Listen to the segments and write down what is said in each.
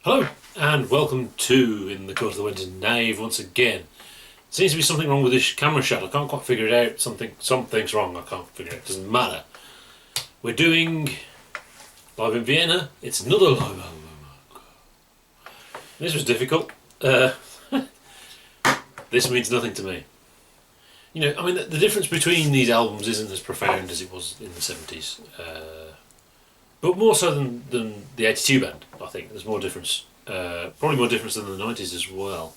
Hello and welcome to In the Court of the Wenton Knave once again. Seems to be something wrong with this camera shot. I can't quite figure it out. Something's wrong. I can't figure it out. It doesn't matter. We're doing live in Vienna. It's another live album. This was difficult. This means nothing to me. You know, I mean, the difference between these albums isn't as profound as it was in the 70s. But more so than the 82 band, I think. There's more difference. Probably more difference than the 90s as well.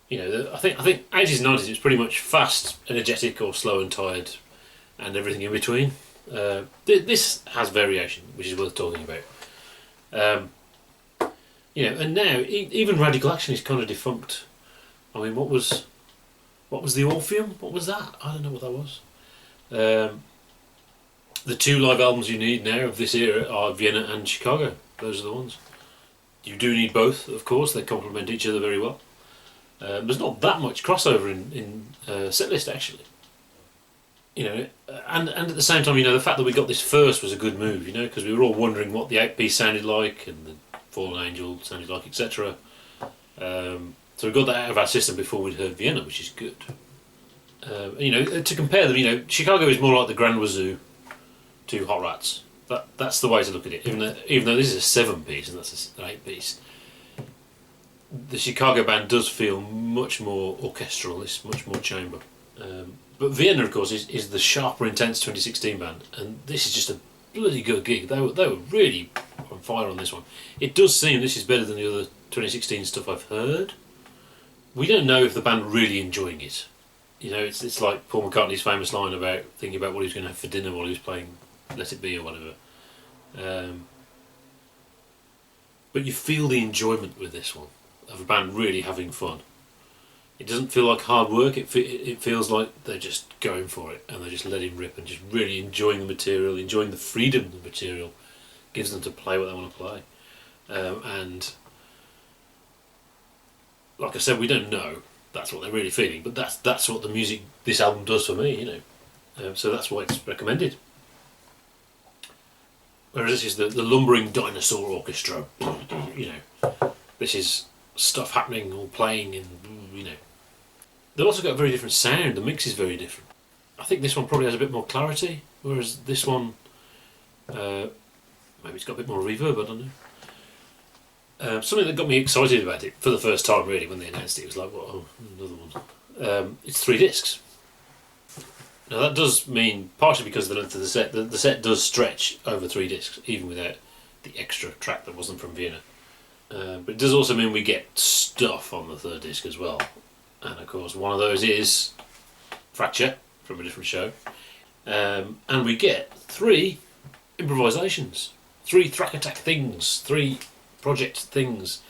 You know, I think 80s and 90s, it's pretty much fast, energetic, or slow and tired, and everything in between. This has variation, which is worth talking about. You know, and now even Radical Action is kind of defunct. I mean, what was the Orpheum? What was that? I don't know what that was. The two live albums you need now of this era are Vienna and Chicago. Those are the ones. You do need both, of course. They complement each other very well. There's not that much crossover in setlist, actually. You know, and at the same time, you know, the fact that we got this first was a good move. You know, because we were all wondering what the 8-piece sounded like and the Fallen Angel sounded like, etc. So we got that out of our system before we'd heard Vienna, which is good. You know, to compare them, you know, Chicago is more like the Grand Wazoo to Hot Rats. That's the way to look at it. Even though this is a 7-piece and that's an 8-piece, the Chicago band does feel much more orchestral. It's much more chamber. But Vienna, of course, is the sharper, intense 2016 band, and this is just a bloody good gig. They were really on fire on this one. It does seem this is better than the other 2016 stuff I've heard. We don't know if the band are really enjoying it. You know, it's like Paul McCartney's famous line about thinking about what he was going to have for dinner while he was playing Let It Be or whatever. But you feel the enjoyment with this one of a band really having fun. It doesn't feel like hard work. It feels like they're just going for it and they're just letting rip and just really enjoying the material, enjoying the freedom the material gives them to play what they want to play. And like I said, we don't know. That's what they're really feeling, but that's what the music this album does for me, you know. So that's why it's recommended. Whereas this is the lumbering dinosaur orchestra, you know. This is stuff happening or playing, and you know. They've also got a very different sound. The mix is very different. I think this one probably has a bit more clarity, whereas this one, maybe it's got a bit more reverb. I don't know. Something that got me excited about it for the first time, really, when they announced it, was like, well, another one. It's 3 discs. Now that does mean, partially because of the length of the set does stretch over 3 discs, even without the extra track that wasn't from Vienna. But it does also mean we get stuff on the 3rd disc as well. And of course, one of those is Fracture, from a different show. And we get 3 improvisations, 3 Thrack Attack things, 3 project things.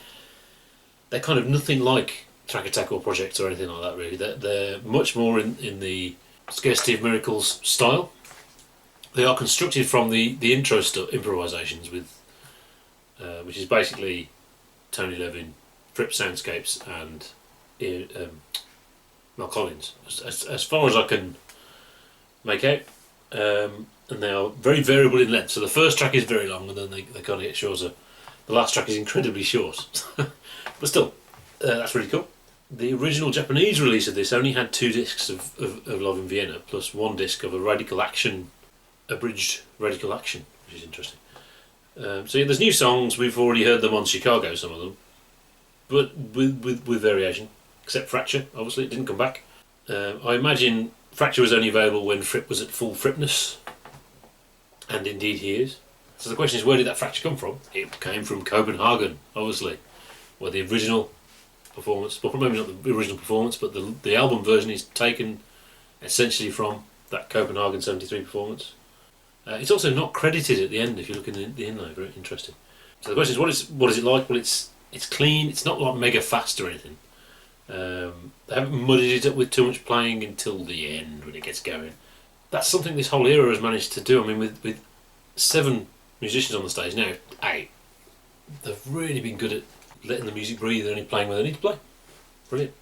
They're kind of nothing like Track Attack or Project or anything like that, really. They're much more in the Scarcity of Miracles style. They are constructed from the intro improvisations with, which is basically Tony Levin, Fripp soundscapes, and Mel Collins, as far as I can make out. And they are very variable in length. So the first track is very long, and then they kind of get shorter. The last track is incredibly short, but still, that's really cool. The original Japanese release of this only had 2 discs of Live in Vienna, plus 1 disc of a Radical Action, abridged Radical Action, which is interesting. So yeah, there's new songs. We've already heard them on Chicago, some of them, but with variation, except Fracture. Obviously, it didn't come back. I imagine Fracture was only available when Fripp was at full Frippness, and indeed he is. So the question is, where did that Fracture come from? It came from Copenhagen, obviously, where the original performance, well, maybe not the original performance, but the album version is taken essentially from that Copenhagen 73 performance. It's also not credited at the end if you look in the inlay. Very interesting. So the question is, what is it like? Well, it's clean. It's not like mega fast or anything. They haven't muddied it up with too much playing until the end when it gets going. That's something this whole era has managed to do. I mean, with 7 musicians on the stage now, 8, they've really been good at letting the music breathe and only playing when they need to play. Brilliant.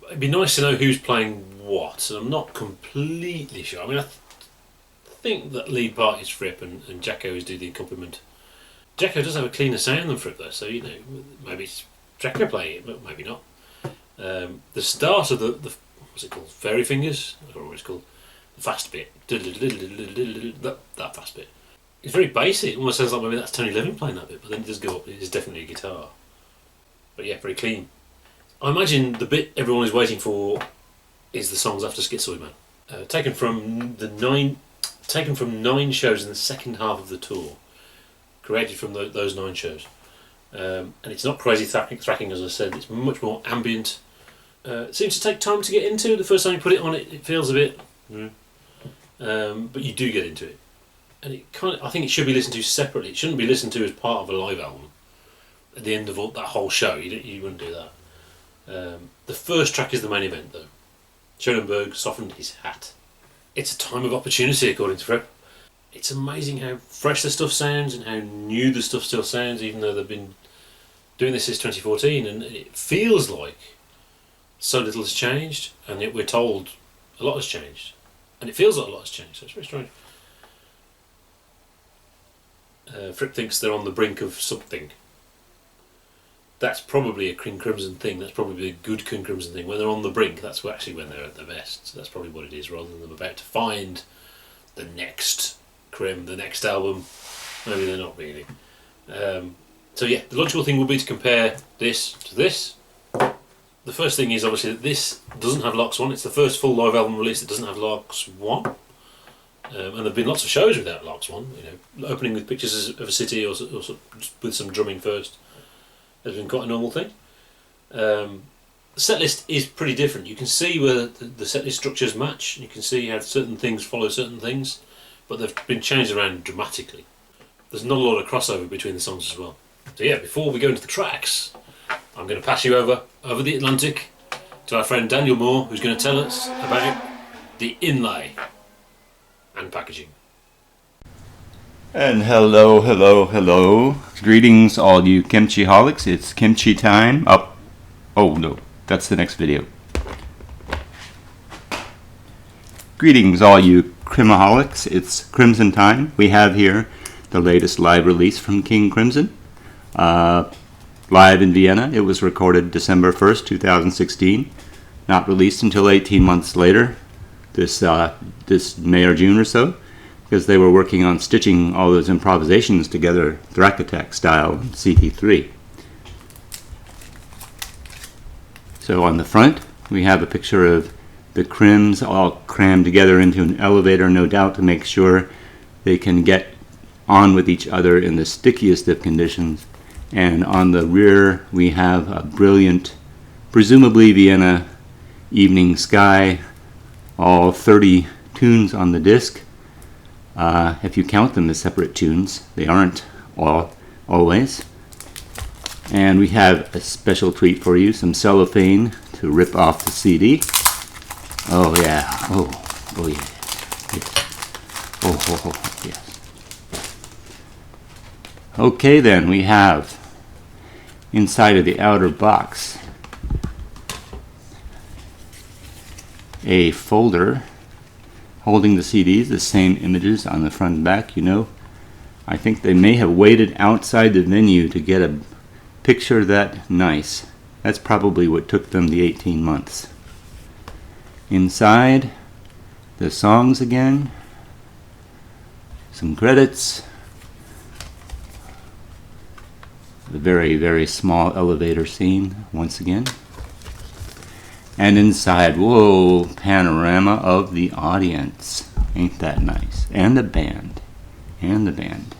It'd be nice to know who's playing what, and I'm not completely sure. I mean, I think that lead part is Fripp and Jakko is doing the accompaniment. Jakko does have a cleaner sound than Fripp though, so you know, maybe it's Jakko playing it, but maybe not. The start of the what's it called? Fairy fingers? I don't know what it's called. The fast bit. That fast bit. It's very basic. It almost sounds like maybe that's Tony Levin playing that bit, but then it does go up. It is definitely a guitar. But yeah, very clean. I imagine the bit everyone is waiting for is the songs after Schizoid Man. Taken from 9 shows in the second half of the tour. Created from those 9 shows. And it's not crazy thracking, as I said. It's much more ambient. It seems to take time to get into. The first time you put it on, it feels a bit... but you do get into it. And I think it should be listened to separately. It shouldn't be listened to as part of a live album. At the end of that whole show, you wouldn't do that. The first track is the main event, though. Schoenberg softened his hat. It's a time of opportunity, according to Fripp. It's amazing how fresh the stuff sounds and how new the stuff still sounds, even though they've been doing this since 2014, and it feels like so little has changed, and yet we're told a lot has changed. And it feels like a lot has changed, so it's very strange. Fripp thinks they're on the brink of something. That's probably a King Crimson thing. That's probably a good King Crimson thing. When they're on the brink, that's actually when they're at their best. So that's probably what it is, rather than them about to find the next Krim, the next album. Maybe they're not really. So yeah, the logical thing would be to compare this to this. The first thing is obviously that this doesn't have Locks 1. It's the first full live album release that doesn't have Locks 1. And there have been lots of shows without Locks 1. You know, opening with pictures of a city or with some drumming first has been quite a normal thing. The set list is pretty different. You can see where the set list structures match. You can see how certain things follow certain things, but they've been changed around dramatically. There's not a lot of crossover between the songs as well. So yeah, before we go into the tracks, I'm going to pass you over the Atlantic to our friend Daniel Moore, who's going to tell us about the inlay and packaging. And hello, hello, hello. Greetings all you kimchi holics. It's kimchi time. Oh no, that's the next video. Greetings all you Crimaholics. It's Crimson time. We have here the latest live release from King Crimson. Live in Vienna. It was recorded December 1st, 2016. Not released until 18 months later, this May or June or so, because they were working on stitching all those improvisations together, Thrack Attack style, CT3. So on the front, we have a picture of the Crims all crammed together into an elevator, no doubt to make sure they can get on with each other in the stickiest of conditions. And on the rear, we have a brilliant, presumably Vienna evening sky, all 30 tunes on the disc. If you count them as separate tunes, they aren't always. And we have a special treat for you, some cellophane to rip off the CD. Oh yeah, oh yeah, yes. Oh, yes. Okay then, we have inside of the outer box a folder holding the CDs, the same images on the front and back. You know, I think they may have waited outside the venue to get a picture that nice. That's probably what took them the 18 months. Inside, the songs again, some credits, the very, very small elevator scene once again. And inside, whoa, panorama of the audience. Ain't that nice? And the band. And the band.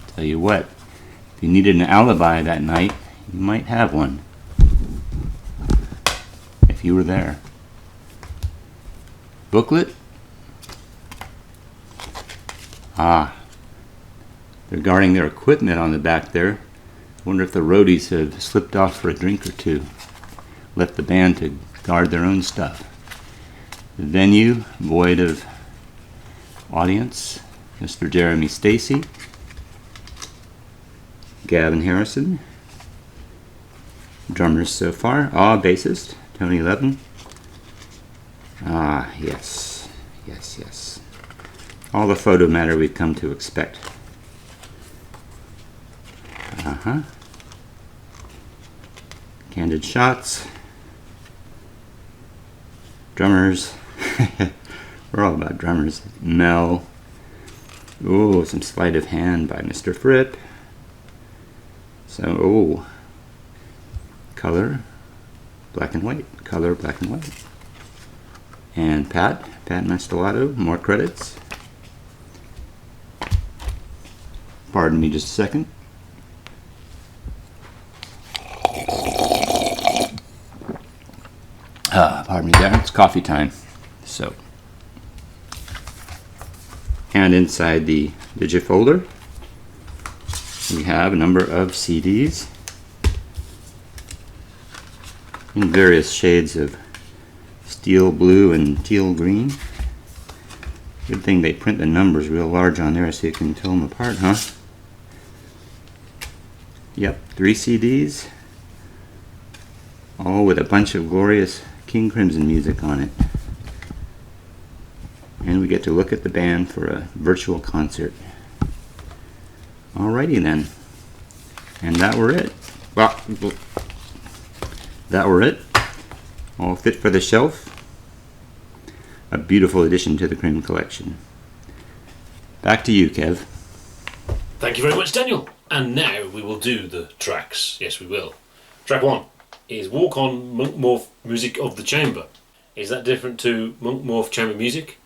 Tell you what, if you needed an alibi that night, you might have one. If you were there. Booklet. They're guarding their equipment on the back there. Wonder if the roadies have slipped off for a drink or two. Left the band to guard their own stuff. The venue, void of audience. Mr. Jeremy Stacy. Gavin Harrison. Drummers so far. Bassist. Tony Levin. Yes. Yes, yes. All the photo matter we've come to expect. Candid shots. Drummers. We're all about drummers. Mel. Ooh, some sleight of hand by Mr. Fripp. So, ooh. Color, black and white. Color, black and white. And Pat Mastelotto, more credits. Pardon me just a second. Pardon me there, it's coffee time. So, and inside the digifolder, we have a number of CDs in various shades of steel blue and teal green. Good thing they print the numbers real large on there so you can tell them apart, huh? Yep, 3 CDs, all with a bunch of glorious King Crimson music on it. And we get to look at the band for a virtual concert. Alrighty then. And that were it. Well, that were it. All fit for the shelf. A beautiful addition to the Krim collection. Back to you, Kev. Thank you very much, Daniel. And now we will do the tracks. Yes, we will. Track 1 is Walk On Monk Morph Music of the Chamber. Is that different to Monk Morph Chamber Music?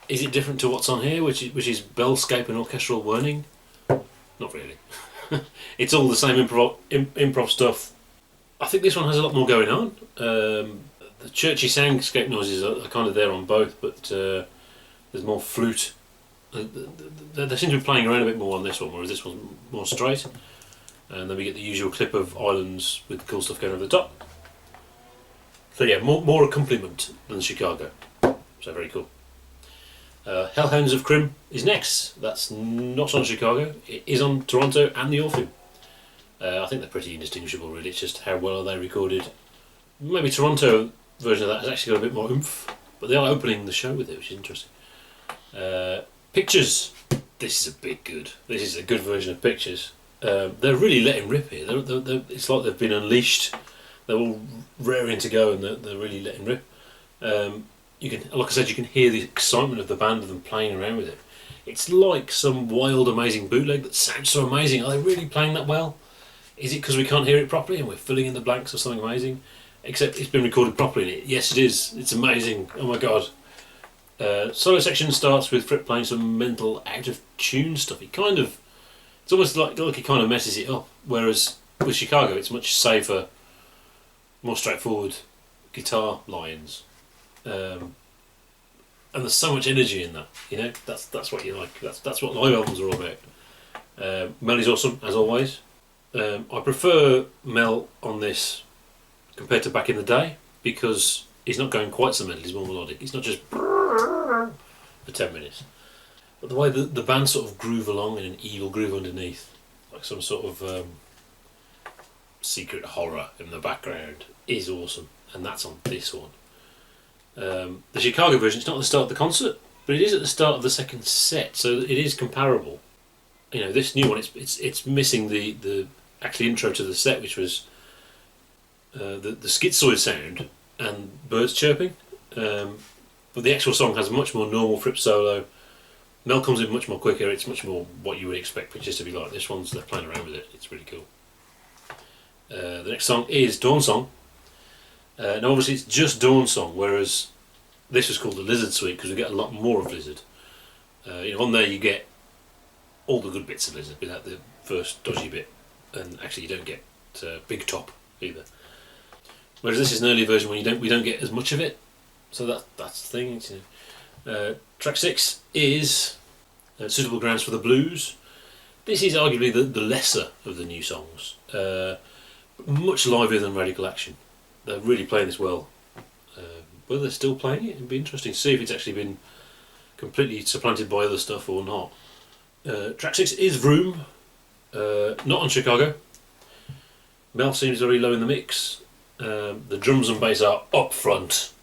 Is it different to what's on here, which is bellscape and orchestral whirring? Not really. It's all the same improv stuff. I think this one has a lot more going on. The churchy soundscape noises are kind of there on both, but there's more flute. They seem to be playing around a bit more on this one, whereas this one's more straight. And then we get the usual clip of islands with cool stuff going over the top. So yeah, more accompaniment than Chicago. So very cool. Hounds of Krim is next. That's not on Chicago. It is on Toronto and the VROOOM. I think they're pretty indistinguishable really. It's just how well are they recorded. Maybe Toronto version of that has actually got a bit more oomph, but they are opening the show with it, which is interesting. Pictures. This is a big good. This is a good version of Pictures. They're really letting rip here. It's like they've been unleashed. They're all raring to go, and they're really letting rip. You can, like I said, you can hear the excitement of the band of them playing around with it. It's like some wild, amazing bootleg that sounds so amazing. Are they really playing that well? Is it because we can't hear it properly and we're filling in the blanks of something amazing? Except it's been recorded properly. Yes, it is. It's amazing. Oh my god. Solo section starts with Fripp playing some mental, out of tune stuff. It's almost like he kind of messes it up. Whereas with Chicago, it's much safer, more straightforward guitar lines. And there's so much energy in that, you know. That's what you like. That's what live albums are all about. Mel is awesome as always. I prefer Mel on this compared to back in the day because he's not going quite so mental. He's more melodic. He's not just for 10 minutes. But the way the band sort of groove along in an evil groove underneath, like some sort of secret horror in the background, is awesome. And that's on this one. The Chicago version, it's not at the start of the concert, but it is at the start of the second set, so it is comparable. You know, this new one, it's missing the actual intro to the set, which was the schizoid sound and birds chirping. But the actual song has a much more normal Fripp solo. Mel comes in much more quicker. It's much more what you would expect Pictures to be like. This one's, they're playing around with it. It's really cool. The next song is Dawn Song. Now obviously it's just Dawn Song, whereas this was called the Lizard Suite because we get a lot more of Lizard. On there you get all the good bits of Lizard without the first dodgy bit, and actually you don't get Big Top either. Whereas this is an early version when we don't get as much of it, so that's the thing. Track 6 is Suitable Grounds for the Blues. This is arguably the lesser of the new songs, much livelier than Radical Action. They're really playing this well. Whether they're still playing it, it'd be interesting to see if it's actually been completely supplanted by other stuff or not. Track 6 is VROOOM, not on Chicago. Mel seems very low in the mix. The drums and bass are up front.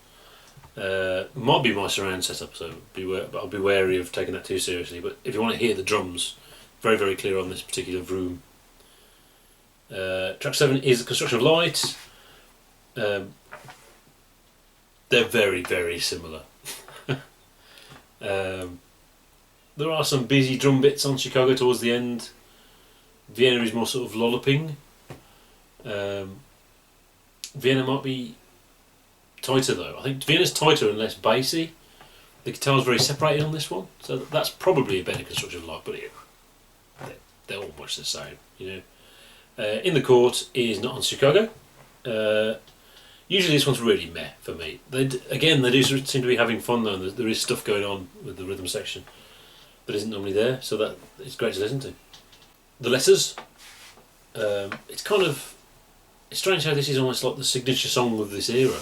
Might be my surround setup, so I'll be wary of taking that too seriously. But if you want to hear the drums, very very clear on this particular VROOOM. Track 7 is the construction of light. They're very, very similar. There are some busy drum bits on Chicago towards the end. Vienna is more sort of lolloping. Vienna might be tighter though. I think Vienna's tighter and less bassy. The guitar's very separated on this one, so that's probably a better construction of light, but they're all much the same, you know. In the Court is not on Chicago. Usually this one's really meh for me. They do seem to be having fun though, and there is stuff going on with the rhythm section that isn't normally there, so that it's great to listen to. The Letters, it's strange how this is almost like the signature song of this era,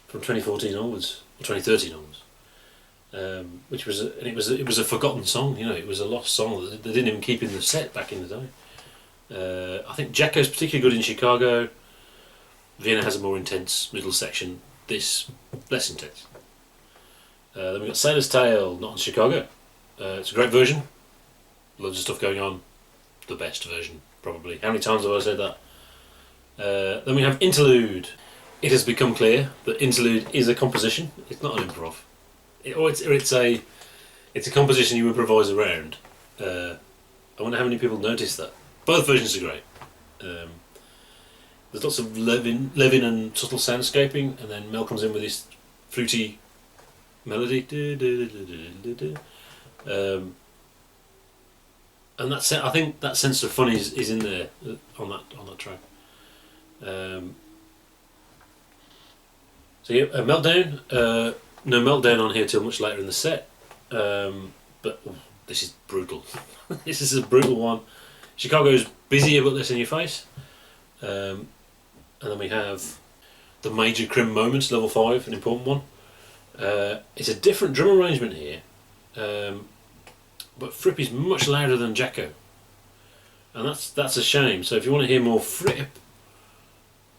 from 2014 onwards, or 2013 onwards. It was a forgotten song, you know, it was a lost song that they didn't even keep in the set back in the day. I think Jakko's particularly good in Chicago. Vienna has a more intense middle section, this less intense. Then we've got Sailor's Tale, not in Chicago. It's a great version, loads of stuff going on, the best version probably. How many times have I said that? Then we have Interlude. It has become clear that Interlude is a composition, it's not an improv. It's a composition you improvise around. I wonder how many people notice that. Both versions are great. There's lots of Levin and subtle soundscaping, and then Mel comes in with this fruity melody. And I think that sense of fun is in there on that track. So yeah, a Meltdown. No Meltdown on here till much later in the set, but this is brutal. This is a brutal one. Chicago's busier but less in your face. And then we have the major Krim moments, level 5, an important one. It's a different drum arrangement here, but Fripp is much louder than Jakko, and that's a shame. So if you want to hear more Fripp,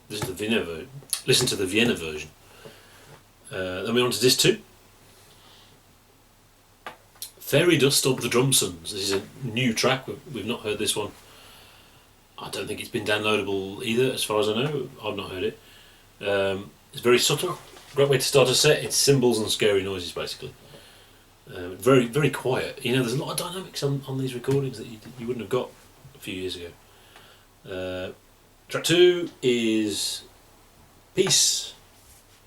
listen to the Vienna version. Then we're on to disc 2. Fairy Dust of the Drum Sons. This is a new track. We've not heard this one. I don't think it's been downloadable either, as far as I know. I've not heard it. It's very subtle. Great way to start a set. It's cymbals and scary noises, basically. Very, very quiet. You know, there's a lot of dynamics on these recordings that you wouldn't have got a few years ago. Track 2 is Peace,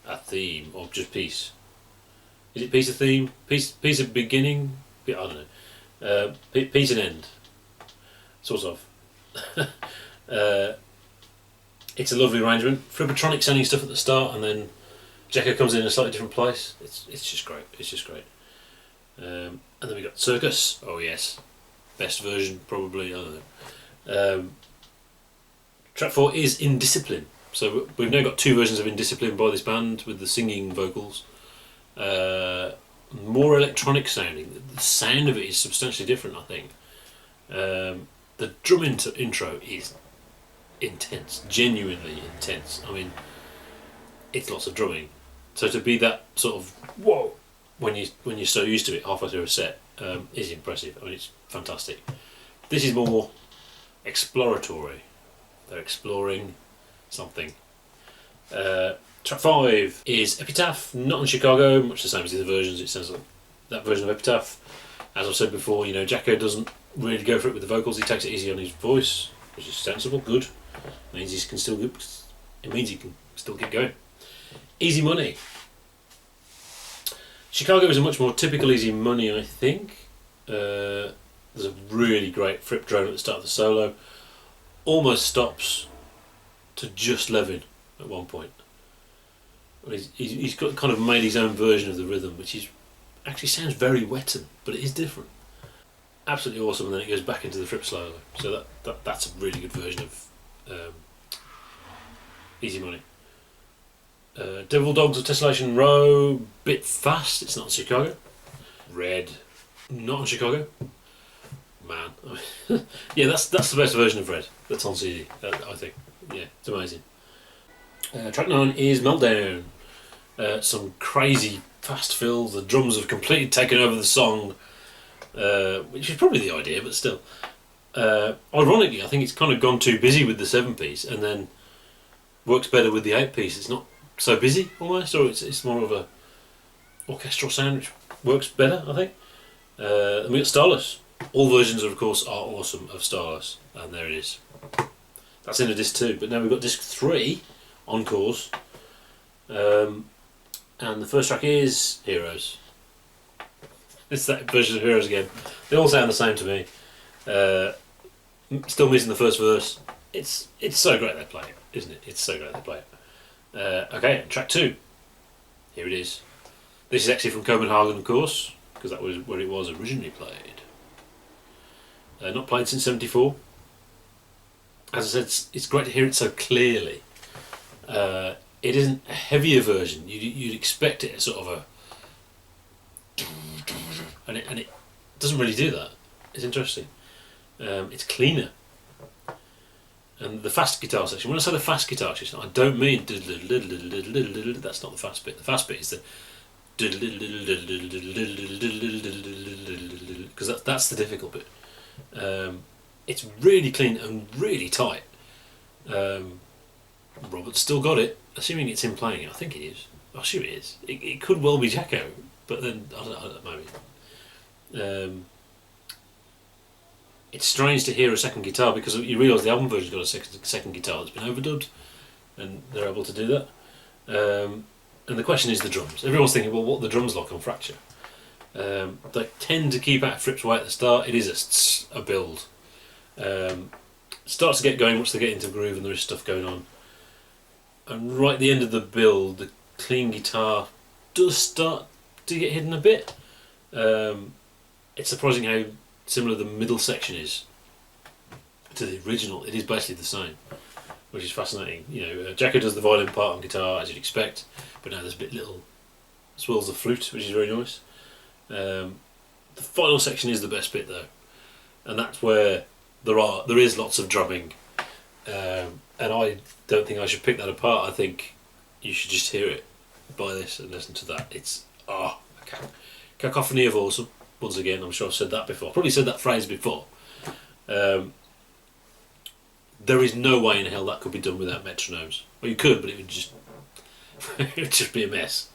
a theme, or just Peace. Is it Peace a theme? Peace a beginning? I don't know. Peace an end. Sort of. It's a lovely arrangement. Frippatronic sounding stuff at the start, and then Jakko comes in a slightly different place. It's just great. It's just great. And then we got Circus. Oh yes, best version probably. I don't know. Track 4 is Indiscipline. So we've now got 2 versions of Indiscipline by this band with the singing vocals. More electronic sounding. The sound of it is substantially different, I think. The drum intro is intense, genuinely intense. I mean, it's lots of drumming. So to be that sort of whoa when you're so used to it halfway through a set is impressive. I mean, it's fantastic. This is more exploratory. They're exploring something. Track 5 is Epitaph, not in Chicago, much the same as the other versions. It sounds like that version of Epitaph. As I've said before, you know, Jakko doesn't really go for it with the vocals. He takes it easy on his voice, which is sensible, good. It means he can still get going. Easy Money. Chicago is a much more typical Easy Money, I think. There's a really great Fripp drone at the start of the solo. Almost stops to just Levin at one point. He's got kind of made his own version of the rhythm, which is actually sounds very Wenton, but it is different. Absolutely awesome, and then it goes back into the Fripp solo. So that's a really good version of Easy Money. Devil Dogs of Tessellation Row, bit fast. It's not in Chicago. Red, not in Chicago. Man, yeah, that's the best version of Red that's on CD. I think. Yeah, it's amazing. Track 9 is Meltdown. Some crazy fast fills. The drums have completely taken over the song, which is probably the idea, but still. Ironically, I think it's kind of gone too busy with the 7-piece, and then works better with the 8-piece. It's not so busy almost, or it's more of a orchestral sound which works better, I think. And we got Starless. All versions, of course, are awesome of Starless, and there it is. That's in a disc 2, but now we've got disc 3 Encores, and the first track is Heroes. It's that version of Heroes again. They all sound the same to me. Still missing the first verse. It's so great they play it, isn't it? It's so great they play it. Okay, track 2. Here it is. This is actually from Copenhagen, of course, because that was where it was originally played. Not played since '74. As I said, it's great to hear it so clearly. It isn't a heavier version. You'd expect it as sort of a... And it doesn't really do that. It's interesting. It's cleaner. And the fast guitar section, when I say the fast guitar section, I don't mean that's not the fast bit. The fast bit is the because that's the difficult bit. It's really clean and really tight. Robert's still got it, assuming it's him playing it. I think it is. I assume it is. It could well be Jakko, but then I don't know, maybe. It's strange to hear a second guitar because you realise the album version's got a second guitar that's been overdubbed, and they're able to do that. And the question is the drums. Everyone's thinking, well, what are the drums like on Fracture? They tend to keep out Fripp's way at the start. It is a build. Starts to get going once they get into groove and there is stuff going on. And right at the end of the build, the clean guitar does start to get hidden a bit. It's surprising how similar the middle section is to the original. It is basically the same, which is fascinating. Jakko does the violin part on guitar as you'd expect, but now there's a bit little swirls of flute, which is very nice. The final section is the best bit though, and that's where there is lots of drumming, and I don't think I should pick that apart. I think you should just hear it, buy this and listen to that. It's cacophony of awesome. Once again, I'm sure I've said that before. Probably said that phrase before. There is no way in hell that could be done without metronomes. Well, you could, but it would just it would just be a mess.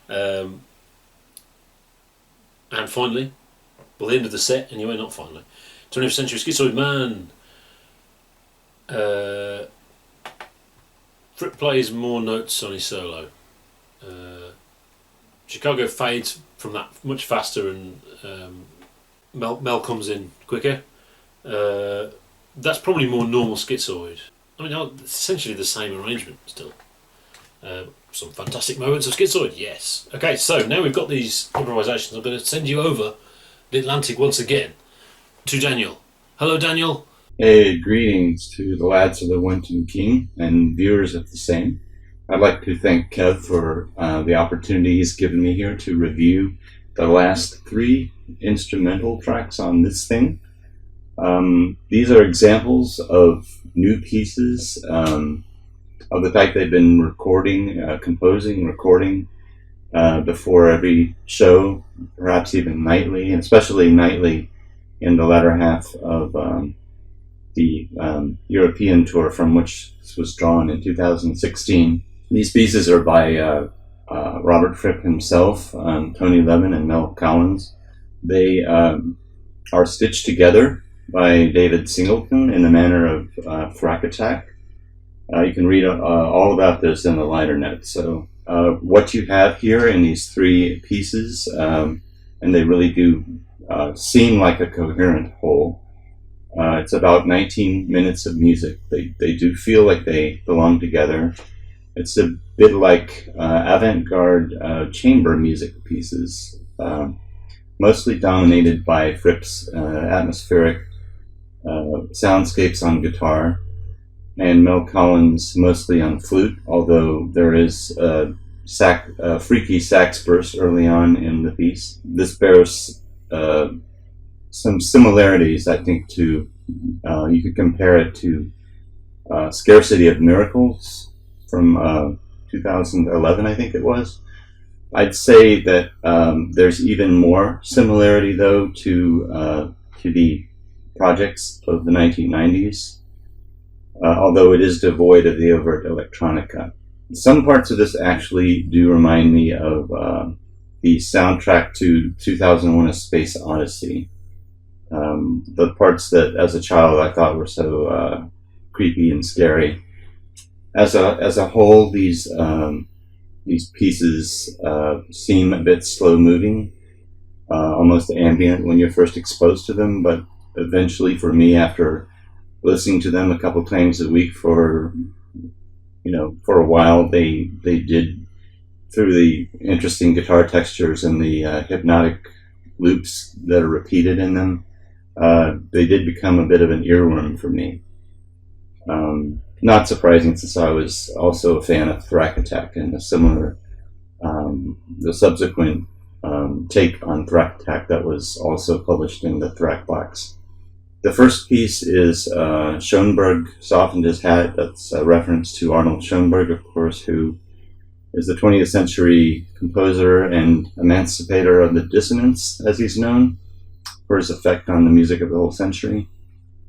And finally, the end of the set, anyway, not finally, 20th Century Schizoid Man. Fripp plays more notes on his solo. Chicago fades from that much faster, and Mel comes in quicker. That's probably more normal schizoid. I mean, it's essentially the same arrangement still. Some fantastic moments of schizoid, yes. Okay, so now we've got these improvisations. I'm going to send you over the Atlantic once again to Daniel. Hello, Daniel. Hey, greetings to the lads of the Wenton King and viewers of the same. I'd like to thank Kev for the opportunity he's given me here to review the last 3 instrumental tracks on this thing. These are examples of new pieces, of the fact they've been recording, recording before every show, perhaps even nightly, and especially nightly in the latter half of the European tour from which this was drawn in 2016. These pieces are by Robert Fripp himself, Tony Levin, and Mel Collins. They are stitched together by David Singleton in the manner of Thrack Attack. You can read all about this in the liner notes. So what you have here in these 3 pieces, and they really do seem like a coherent whole. It's about 19 minutes of music. They do feel like they belong together. It's a bit like avant-garde chamber music pieces, mostly dominated by Fripp's atmospheric soundscapes on guitar, and Mel Collins mostly on flute, although there is a freaky sax burst early on in the piece. This bears some similarities, I think, to, you could compare it to Scarcity of Miracles from 2011, I think it was. I'd say that there's even more similarity, though, to the projects of the 1990s, although it is devoid of the overt electronica. Some parts of this actually do remind me of the soundtrack to 2001: A Space Odyssey. The parts that, as a child, I thought were so creepy and scary. As a whole, these pieces seem a bit slow-moving, almost ambient when you're first exposed to them, but eventually, for me, after listening to them a couple times a week for a while, they did, through the interesting guitar textures and the hypnotic loops that are repeated in them, they did become a bit of an earworm for me. Not surprising, since I was also a fan of Thrack Attack and a similar, the subsequent take on Thrack Attack that was also published in the Thrack box. The first piece is Schoenberg Softened His Hat. That's a reference to Arnold Schoenberg, of course, who is the 20th century composer and emancipator of the dissonance, as he's known, for his effect on the music of the whole century.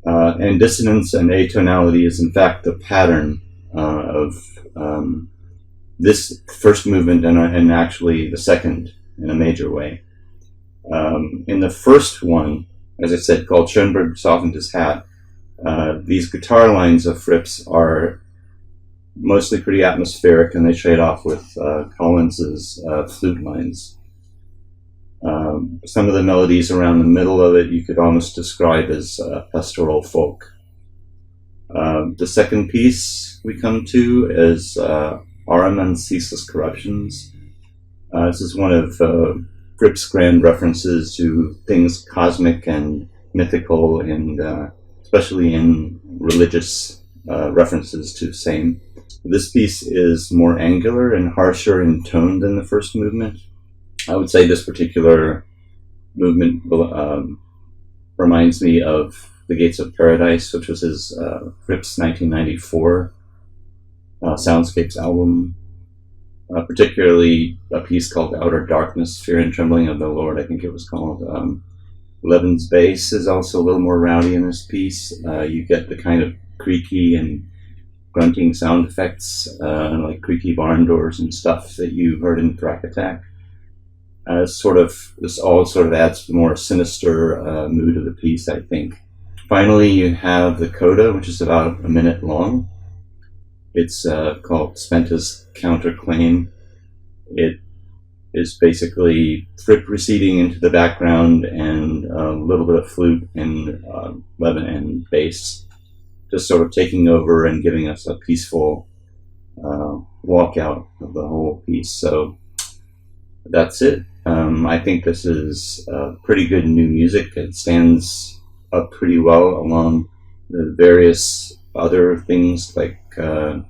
And dissonance and atonality is, in fact, the pattern of this first movement and actually the second in a major way. In the first one, as I said, called Schoenberg Softened His Hat, these guitar lines of Fripp's are mostly pretty atmospheric, and they trade off with Collins's flute lines. Some of the melodies around the middle of it you could almost describe as pastoral folk. The second piece we come to is Ahriman's Ceaseless Corruptions. This is one of Fripp's grand references to things cosmic and mythical, and especially in religious references to same. This piece is more angular and harsher in tone than the first movement. I would say this particular movement reminds me of The Gates of Paradise, which was his Fripp's 1994 Soundscapes album. Particularly a piece called Outer Darkness, Fear and Trembling of the Lord, I think it was called. Levin's bass is also a little more rowdy in this piece. You get the kind of creaky and grunting sound effects, like creaky barn doors and stuff that you heard in Thrack Attack. This all sort of adds to the more sinister mood of the piece, I think. Finally, you have the coda, which is about a minute long. It's called Spenta's Counterclaim. It is basically Fripp receding into the background and a little bit of flute and Levin and bass, just sort of taking over and giving us a peaceful walkout of the whole piece. So that's it. I think this is pretty good new music. It stands up pretty well along the various other things like the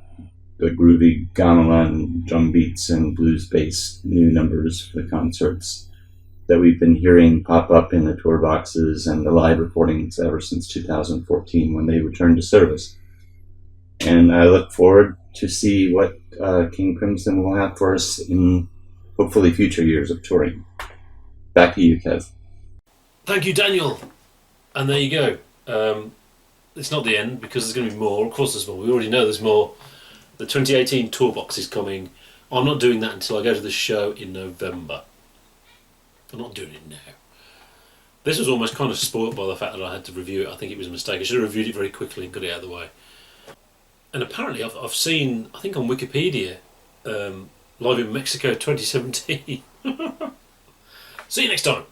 groovy gamelan drum beats and blues-based new numbers for the concerts that we've been hearing pop up in the tour boxes and the live recordings ever since 2014 when they returned to service. And I look forward to see what King Crimson will have for us in hopefully future years of touring. Back to you, Kev. Thank you, Daniel. And there you go. It's not the end, because there's going to be more. Of course there's more. We already know there's more. The 2018 tour box is coming. I'm not doing that until I go to the show in November. I'm not doing it now. This was almost kind of spoilt by the fact that I had to review it. I think it was a mistake. I should have reviewed it very quickly and got it out of the way. And apparently I've seen, I think on Wikipedia, Live in Mexico 2017. See you next time.